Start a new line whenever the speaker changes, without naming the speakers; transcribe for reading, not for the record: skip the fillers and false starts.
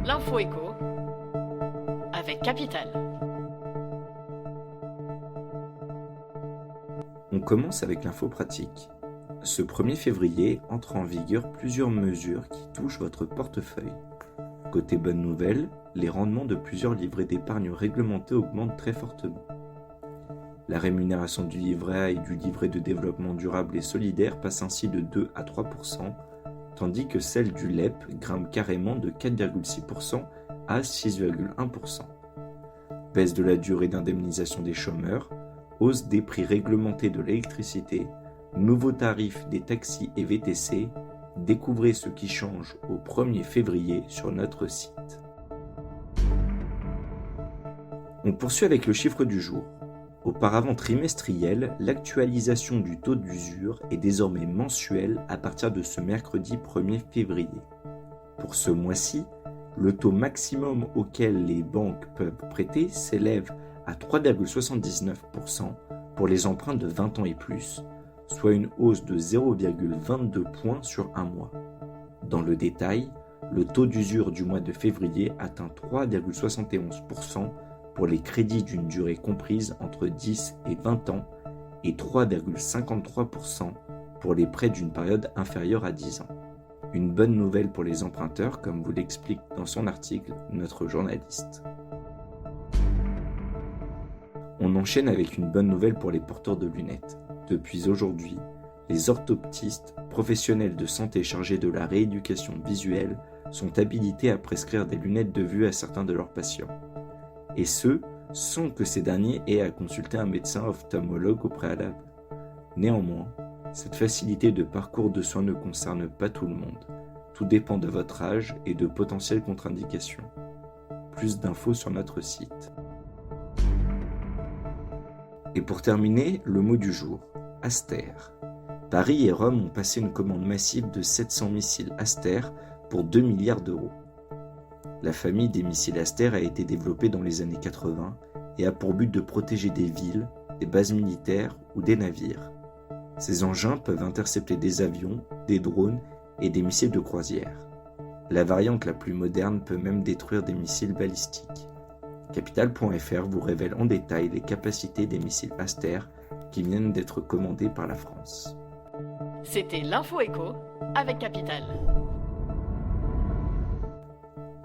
L'info éco avec Capital.
On commence avec l'info pratique. Ce 1er février entrent en vigueur plusieurs mesures qui touchent votre portefeuille. Côté bonne nouvelle, les rendements de plusieurs livrets d'épargne réglementés augmentent très fortement. La rémunération du livret A et du livret de développement durable et solidaire passe ainsi de 2 à 3%, tandis que celle du LEP grimpe carrément de 4,6% à 6,1%. Baisse de la durée d'indemnisation des chômeurs, hausse des prix réglementés de l'électricité, nouveaux tarifs des taxis et VTC, découvrez ce qui change au 1er février sur notre site. On poursuit avec le chiffre du jour. Auparavant trimestriel, l'actualisation du taux d'usure est désormais mensuelle à partir de ce mercredi 1er février. Pour ce mois-ci, le taux maximum auquel les banques peuvent prêter s'élève à 3,79% pour les emprunts de 20 ans et plus, soit une hausse de 0,22 points sur un mois. Dans le détail, le taux d'usure du mois de février atteint 3,71% pour les crédits d'une durée comprise entre 10 et 20 ans et 3,53% pour les prêts d'une période inférieure à 10 ans. Une bonne nouvelle pour les emprunteurs, comme vous l'explique dans son article notre journaliste. On enchaîne avec une bonne nouvelle pour les porteurs de lunettes. Depuis aujourd'hui, les orthoptistes, professionnels de santé chargés de la rééducation visuelle, sont habilités à prescrire des lunettes de vue à certains de leurs patients. Et ce, sans que ces derniers aient à consulter un médecin ophtalmologue au préalable. Néanmoins, cette facilité de parcours de soins ne concerne pas tout le monde. Tout dépend de votre âge et de potentielles contre-indications. Plus d'infos sur notre site. Et pour terminer, le mot du jour, Aster. Paris et Rome ont passé une commande massive de 700 missiles Aster pour 2 milliards d'euros. La famille des missiles Aster a été développée dans les années 80 et a pour but de protéger des villes, des bases militaires ou des navires. Ces engins peuvent intercepter des avions, des drones et des missiles de croisière. La variante la plus moderne peut même détruire des missiles balistiques. Capital.fr vous révèle en détail les capacités des missiles Aster qui viennent d'être commandés par la France.
C'était l'info éco avec Capital.